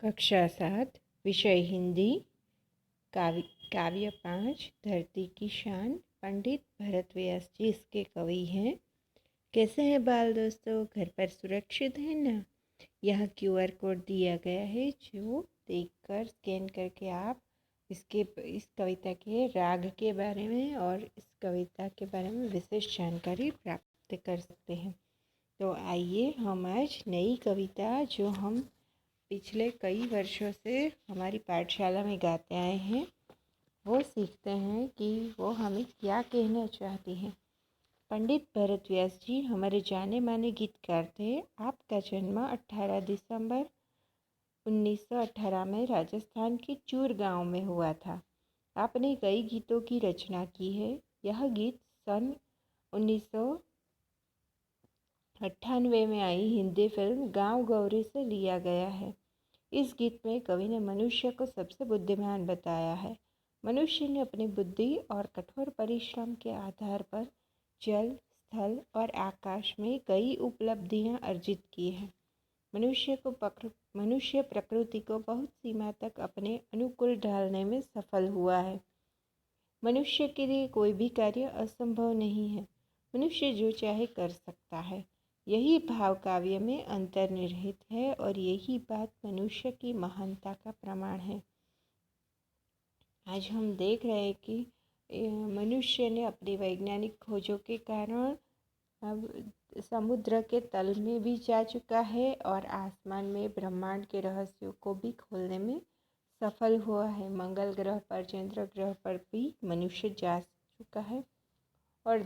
कक्षा 7 विषय हिंदी काव्य 5 धरती की शान। पंडित भरत व्यास जी इसके कवि हैं। कैसे हैं बाल दोस्तों, घर पर सुरक्षित हैं ना। यहाँ QR कोड दिया गया है जो देखकर स्कैन करके आप इस कविता के राग के बारे में और इस कविता के बारे में विशेष जानकारी प्राप्त कर सकते हैं। तो आइए हम आज नई कविता जो हम पिछले कई वर्षों से हमारी पाठशाला में गाते आए हैं वो सीखते हैं कि वो हमें क्या कहना चाहती हैं। पंडित भरत व्यास जी हमारे जाने माने गीतकार थे। आपका जन्म 18 दिसंबर 1918 में राजस्थान के चूर गांव में हुआ था। आपने कई गीतों की रचना की है। यह गीत सन 1998 में आई हिंदी फिल्म गांव गौरी से लिया गया है। इस गीत में कवि ने मनुष्य को सबसे बुद्धिमान बताया है। मनुष्य ने अपनी बुद्धि और कठोर परिश्रम के आधार पर जल, स्थल और आकाश में कई उपलब्धियां अर्जित की हैं। मनुष्य प्रकृति को बहुत सीमा तक अपने अनुकूल ढालने में सफल हुआ है। मनुष्य के लिए कोई भी कार्य असंभव नहीं है। मनुष्य जो चाहे कर सकता है। यही भाव काव्य में अंतर्निहित है और यही बात मनुष्य की महानता का प्रमाण है। आज हम देख रहे हैं कि मनुष्य ने अपनी वैज्ञानिक खोजों के कारण अब समुद्र के तल में भी जा चुका है और आसमान में ब्रह्मांड के रहस्यों को भी खोलने में सफल हुआ है। मंगल ग्रह पर, चंद्र ग्रह पर भी मनुष्य जा चुका है और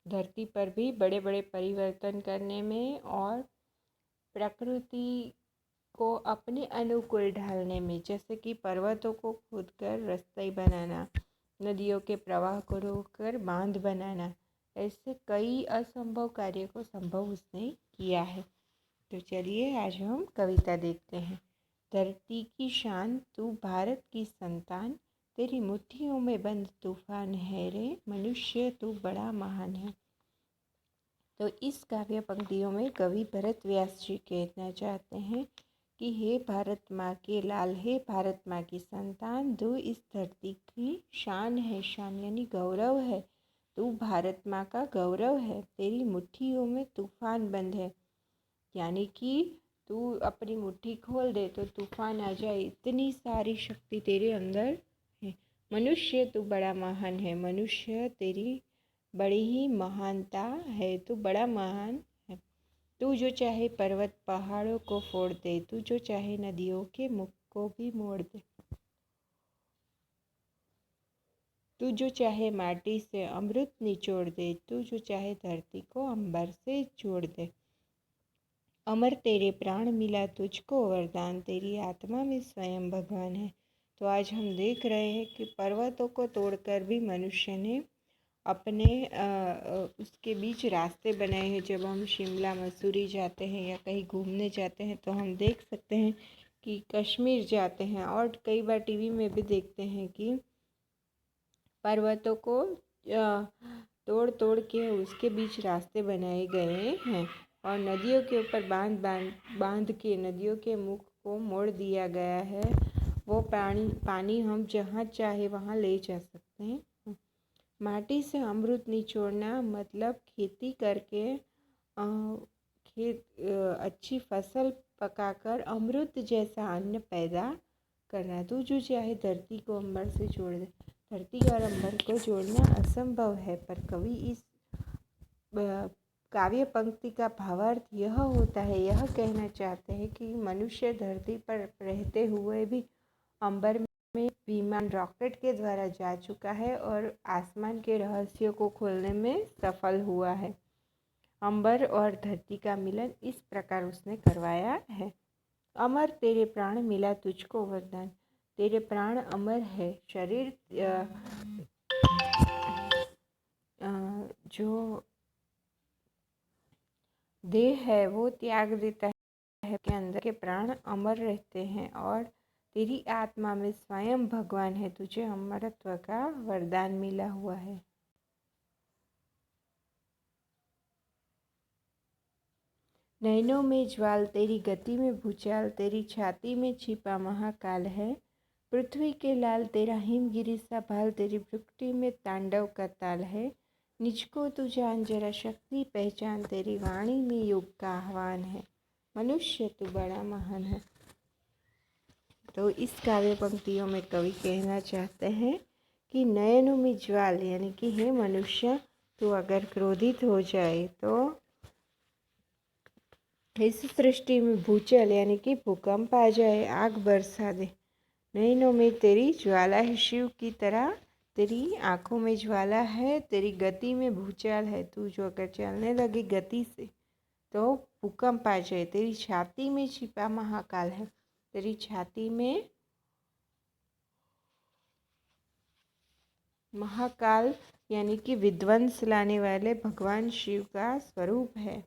धरती पर भी बड़े बड़े परिवर्तन करने में और प्रकृति को अपने अनुकूल ढालने में, जैसे कि पर्वतों को खोदकर रास्ते बनाना, नदियों के प्रवाह को रोककर बांध बनाना, ऐसे कई असंभव कार्यों को संभव उसने किया है। तो चलिए आज हम कविता देखते हैं। धरती की शान तू भारत की संतान, तेरी मुट्ठियों में बंद तूफान है रे, मनुष्य तू बड़ा महान है। तो इस काव्य पंक्तियों में कवि भरत व्यास जी कहना चाहते हैं कि हे भारत माँ के लाल, हे भारत माँ की संतान, तू इस धरती की शान है। शान यानी गौरव है। तू भारत माँ का गौरव है। तेरी मुट्ठियों में तूफान बंद है, यानी कि तू अपनी मुट्ठी खोल दे तो तूफान आ जाए, इतनी सारी शक्ति तेरे अंदर है। मनुष्य तू बड़ा महान है। मनुष्य तेरी बड़ी ही महानता है। तू बड़ा महान है। तू जो चाहे पर्वत पहाड़ों को फोड़ दे, तू जो चाहे नदियों के मुख को भी मोड़ दे, तू जो चाहे माटी से अमृत निचोड़ दे, तू जो चाहे धरती को अंबर से जोड़ दे। अमर तेरे प्राण मिला तुझको वरदान, तेरी आत्मा में स्वयं भगवान है। तो आज हम देख रहे हैं कि पर्वतों को तोड़कर भी मनुष्य ने अपने उसके बीच रास्ते बनाए हैं। जब हम शिमला मसूरी जाते हैं या कहीं घूमने जाते हैं तो हम देख सकते हैं कि कश्मीर जाते हैं और कई बार टीवी में भी देखते हैं कि पर्वतों को तोड़ तोड़ के उसके बीच रास्ते बनाए गए हैं और नदियों के ऊपर बांध के नदियों के मुख को मोड़ दिया गया है। वो पानी हम जहाँ चाहे वहाँ ले जा सकते हैं। माटी से अमृत निचोड़ना मतलब खेती करके अच्छी फसल पकाकर अमृत जैसा अन्न पैदा करना। तू जो चाहे धरती को अंबर से जोड़ दे। धरती और अंबर को जोड़ना असंभव है, पर कवि इस काव्य पंक्ति का भावार्थ यह होता है, यह कहना चाहते हैं कि मनुष्य धरती पर रहते हुए भी अंबर में विमान रॉकेट के द्वारा जा चुका है और आसमान के रहस्यों को खोलने में सफल हुआ है। अंबर और धरती का मिलन इस प्रकार उसने करवाया है। अमर तेरे प्राण मिला तुझको वरदान, तेरे प्राण अमर है। शरीर जो देह है वो त्याग देता है, के अंदर के प्राण अमर रहते हैं और तेरी आत्मा में स्वयं भगवान है। तुझे अमरत्व का वरदान मिला हुआ है। नैनों में ज्वाल तेरी गति में भूचाल, तेरी छाती में छिपा महाकाल है। पृथ्वी के लाल तेरा हिमगिरी सा भाल, तेरी भ्रुकुटी में तांडव का ताल है। निजको तू जान जरा शक्ति पहचान, तेरी वाणी में योग का आह्वान है। मनुष्य तू बड़ा महान है। तो इस काव्य पंक्तियों में कवि कहना चाहते हैं कि नयनों में ज्वाल यानी कि हे मनुष्य, तू अगर क्रोधित हो जाए तो इस सृष्टि में भूचल यानी कि भूकंप आ जाए, आग बरसा दे। नैनों में तेरी ज्वाला है शिव की तरह, तेरी आँखों में ज्वाला है, तेरी गति में भूचाल है। तू जो अगर चलने लगे गति से तो भूकंप आ जाए। तेरी छाती में छिपा महाकाल है, तेरी छाती में महाकाल यानी कि विध्वंस लाने वाले भगवान शिव का स्वरूप है।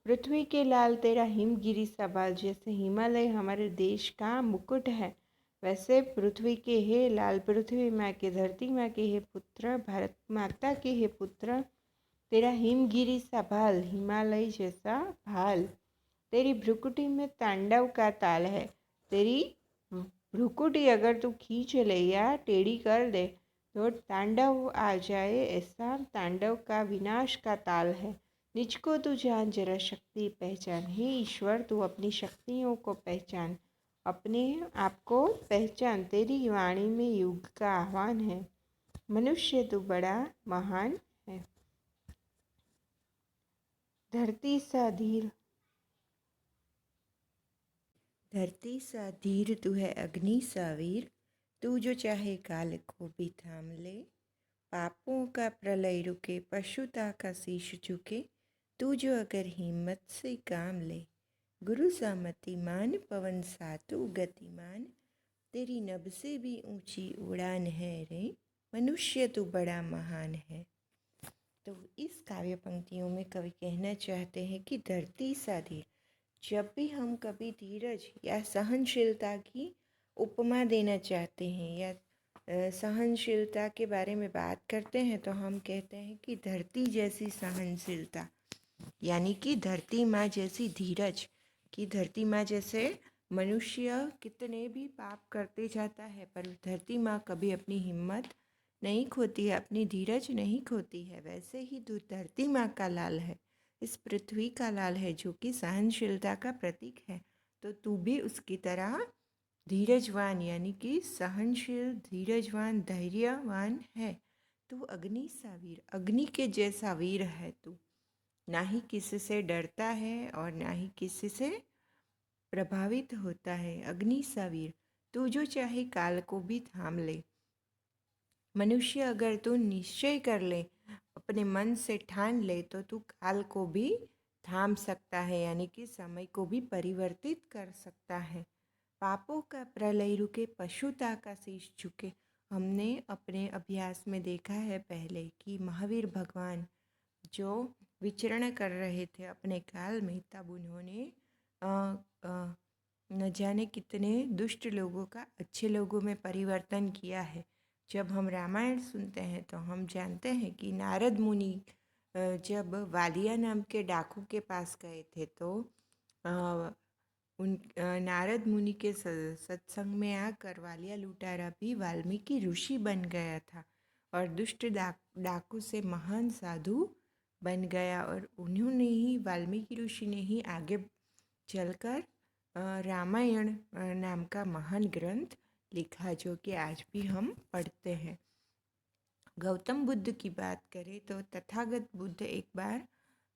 पृथ्वी के लाल तेरा हिमगिरी सा बाल, जैसे हिमालय हमारे देश का मुकुट है, वैसे पृथ्वी के हे लाल, पृथ्वी माँ के, धरती माँ के हे पुत्र, भारत माता के हे पुत्र, तेरा हिमगिरी सा भाल, हिमालय जैसा भाल। तेरी भ्रुकुटी में तांडव का ताल है, तेरी भ्रुकुटी अगर तू खींच ले या टेढ़ी कर दे तो तांडव आ जाए, ऐसा तांडव का विनाश का ताल है। निजको तू जान जरा शक्ति पहचान, हे ईश्वर तू अपनी शक्तियों को पहचान, अपने आप को पहचान, तेरी वाणी में युग का आह्वान है। मनुष्य तू बड़ा महान है। धरती सा धीर, धरती सा धीर तू है अग्नि सा वीर, तू जो चाहे काल को भी थाम ले। पापों का प्रलय रुके, पशुता का शीश झुके, तू जो अगर हिम्मत से काम ले। गुरु सा मतिमान, पवन सा तू गतिमान, तेरी नभ से भी ऊंची उड़ान है रे। मनुष्य तू बड़ा महान है। तो इस काव्य पंक्तियों में कवि कहना चाहते हैं कि धरती सा धीर, जब भी हम कभी धीरज या सहनशीलता की उपमा देना चाहते हैं या सहनशीलता के बारे में बात करते हैं तो हम कहते हैं कि धरती जैसी सहनशीलता, यानी कि धरती माँ जैसी धीरज, कि धरती माँ जैसे मनुष्य कितने भी पाप करते जाता है पर धरती माँ कभी अपनी हिम्मत नहीं खोती है, अपनी धीरज नहीं खोती है। वैसे ही धरती माँ का लाल है, इस पृथ्वी का लाल है जो कि सहनशीलता का प्रतीक है। तो तू भी उसकी तरह धीरजवान यानी कि सहनशील, धीरजवान, धैर्यवान है। तू अग्नि सा वीर, अग्नि के जैसा वीर है तू, ना ही किसी से डरता है और ना ही किसी से प्रभावित होता है। अग्नि सा वीर, तू जो चाहे काल को भी थाम ले। मनुष्य अगर तू निश्चय कर ले, अपने मन से ठान ले तो तू काल को भी थाम सकता है, यानी कि समय को भी परिवर्तित कर सकता है। पापों का प्रलय रुके, पशुता का शीश झुके। हमने अपने अभ्यास में देखा है पहले कि महावीर भगवान जो विचरण कर रहे थे अपने काल में, तब उन्होंने न जाने कितने दुष्ट लोगों का अच्छे लोगों में परिवर्तन किया है। जब हम रामायण सुनते हैं तो हम जानते हैं कि नारद मुनि जब वालिया नाम के डाकू के पास गए थे तो उन नारद मुनि के सत्संग में आकर वालिया लुटारा भी वाल्मीकि ऋषि बन गया था और दुष्ट डाकू से महान साधु बन गया, और उन्होंने ही, वाल्मीकि ऋषि ने ही आगे चलकर रामायण नाम का महान ग्रंथ लिखा जो कि आज भी हम पढ़ते हैं। गौतम बुद्ध की बात करें तो तथागत बुद्ध एक बार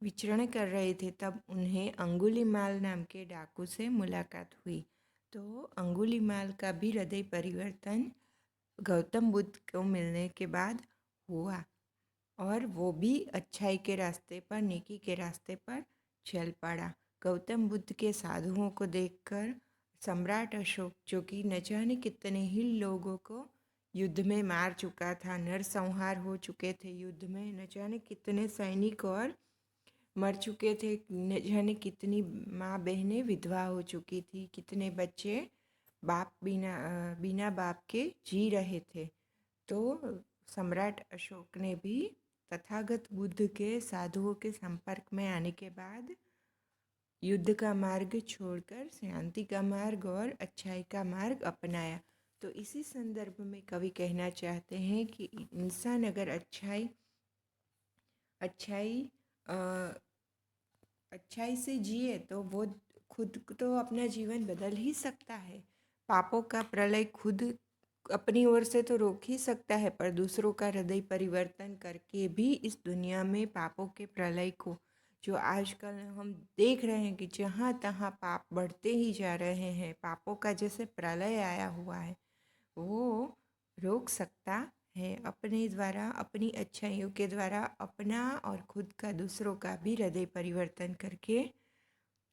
विचरण कर रहे थे, तब उन्हें अंगुलीमाल नाम के डाकू से मुलाकात हुई। तो अंगुलीमाल का भी हृदय परिवर्तन गौतम बुद्ध को मिलने के बाद हुआ और वो भी अच्छाई के रास्ते पर, नेकी के रास्ते पर चल पड़ा। गौतम बुद्ध के साधुओं को देखकर सम्राट अशोक, जो कि न जाने कितने ही लोगों को युद्ध में मार चुका था, नरसंहार हो चुके थे युद्ध में, न जाने कितने सैनिक और मर चुके थे, न जाने कितनी माँ बहनें विधवा हो चुकी थी, कितने बच्चे बाप बिना बाप के जी रहे थे। तो सम्राट अशोक ने भी तथागत बुद्ध के साधुओं के संपर्क में आने के बाद युद्ध का मार्ग छोड़कर शांति का मार्ग और अच्छाई का मार्ग अपनाया। तो इसी संदर्भ में कवि कहना चाहते हैं कि इंसान अगर अच्छाई अच्छाई अच्छाई से जिए तो वो खुद तो अपना जीवन बदल ही सकता है। पापों का प्रलय खुद अपनी ओर से तो रोक ही सकता है, पर दूसरों का हृदय परिवर्तन करके भी इस दुनिया में पापों के प्रलय को, जो आजकल हम देख रहे हैं कि जहाँ तहाँ पाप बढ़ते ही जा रहे हैं, पापों का जैसे प्रलय आया हुआ है, वो रोक सकता है अपने द्वारा, अपनी अच्छाइयों के द्वारा अपना और खुद का दूसरों का भी हृदय परिवर्तन करके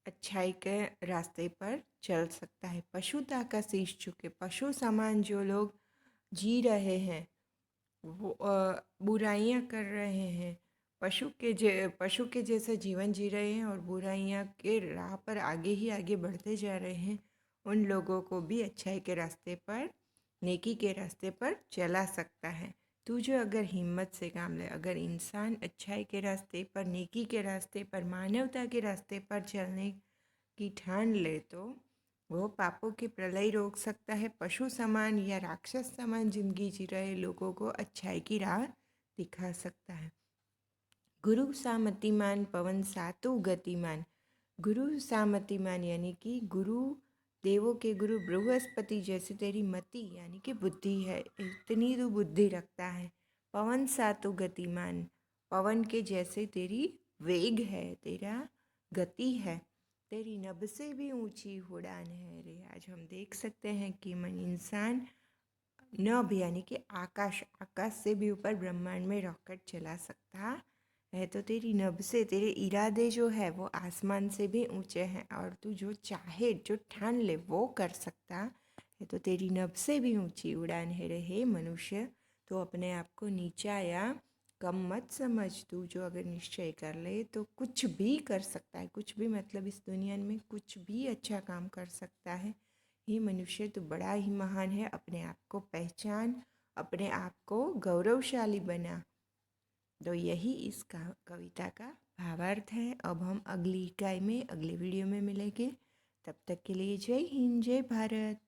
अच्छाई के रास्ते पर चल सकता है। पशुता का शीश झुके, पशु समान जो लोग जी रहे हैं, वो बुराइयां कर रहे हैं, पशु के जैसा जीवन जी रहे हैं और बुराइयां के राह पर आगे ही आगे बढ़ते जा रहे हैं, उन लोगों को भी अच्छाई के रास्ते पर, नेकी के रास्ते पर चला सकता है। तू जो अगर हिम्मत से काम ले, अगर इंसान अच्छाई के रास्ते पर, नेकी के रास्ते पर, मानवता के रास्ते पर चलने की ठान ले, तो वो पापों के प्रलय रोक सकता है। पशु समान या राक्षस समान जिंदगी जी रहे लोगों को अच्छाई की राह दिखा सकता है। गुरु सा मतिमान पवन सातु गतिमान। गुरु सा मतिमान यानी कि गुरु, देवों के गुरु बृहस्पति जैसी तेरी मति यानी कि बुद्धि है, इतनी तू बुद्धि रखता है। पवन सातु गतिमान, पवन के जैसे तेरी वेग है, तेरा गति है, तेरी नभ से भी ऊंची उड़ान है रे। आज हम देख सकते हैं कि मन इंसान नभ यानी कि आकाश, आकाश से भी ऊपर ब्रह्मांड में रॉकेट चला सकता है। तो तेरी नभ से, तेरे इरादे जो है वो आसमान से भी ऊंचे हैं, और तू जो चाहे, जो ठान ले वो कर सकता है। तो तेरी नभ से भी ऊंची उड़ान है रे। हे मनुष्य, तो अपने आप को नीचा या कम मत समझ। तू जो अगर निश्चय कर ले तो कुछ भी कर सकता है, कुछ भी मतलब इस दुनिया में कुछ भी अच्छा काम कर सकता है। हे मनुष्य, तू बड़ा ही महान है, अपने आप को पहचान, अपने आप को गौरवशाली बना। तो यही इस कविता का भावार्थ है। अब हम अगली इकाई में, अगले वीडियो में मिलेंगे। तब तक के लिए जय हिंद, जय भारत।